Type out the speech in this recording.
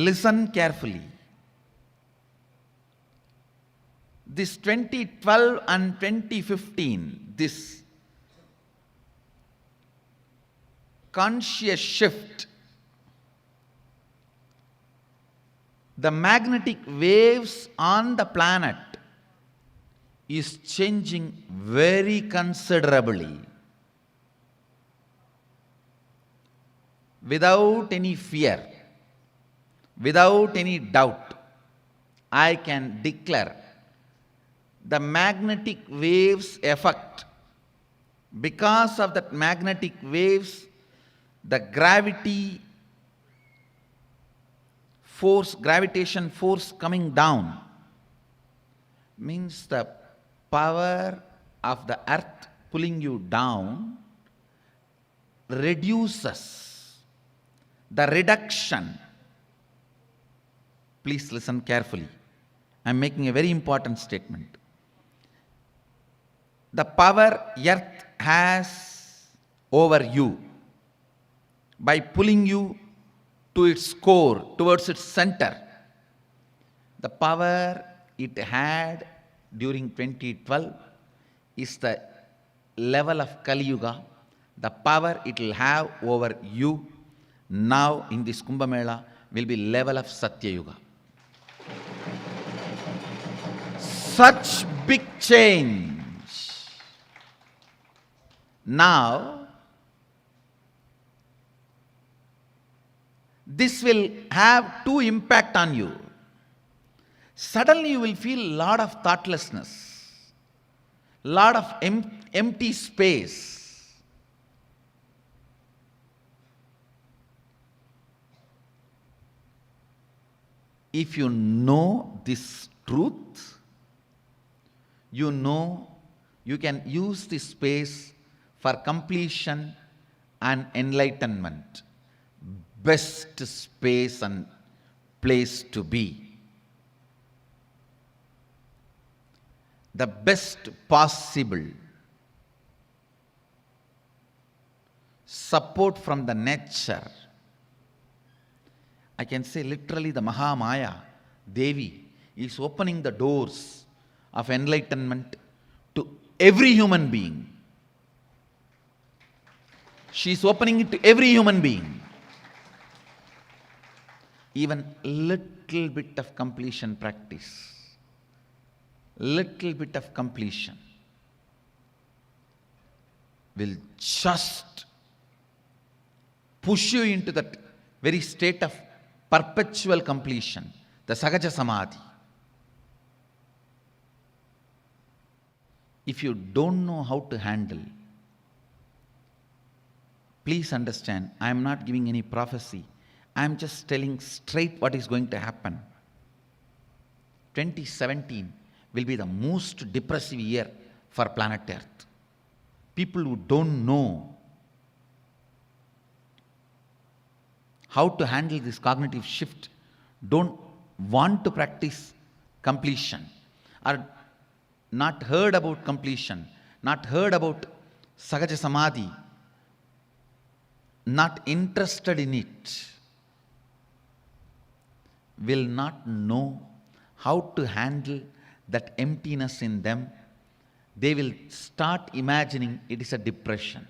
Listen carefully. This 2012 and 2015, this conscious shift, the magnetic waves on the planet is changing very considerably. Without any fear, without any doubt, I can declare the magnetic waves effect. Because of that magnetic waves, the gravitation force coming down means the power of the earth pulling you down reduces. The reduction, please listen carefully. I am making a very important statement. The power earth has over you by pulling you to its core, towards its center, the power it had during 2012 is the level of Kali Yuga. The power it will have over you now in this Kumbh Mela will be level of Satya Yuga. Such big change. Now, this will have two impact on you. Suddenly you will feel a lot of thoughtlessness, lot of empty space. If you know this truth, you know you can use this space for completion and enlightenment. Best space and place to be. The best possible support from the nature. I can say literally the Mahamaya, Devi, is opening the doors of enlightenment to every human being. She is opening it to every human being. Even little bit of completion practice, little bit of completion will just push you into that very state of perpetual completion, the Sahaja Samadhi. If you don't know how to handle, please understand, I am not giving any prophecy. I am just telling straight what is going to happen. 2017 will be the most depressive year for planet Earth. People who don't know how to handle this cognitive shift, don't want to practice completion, or not heard about completion, not heard about Sahaja Samadhi, not interested in it, will not know how to handle that emptiness in them. They will start imagining it is a depression.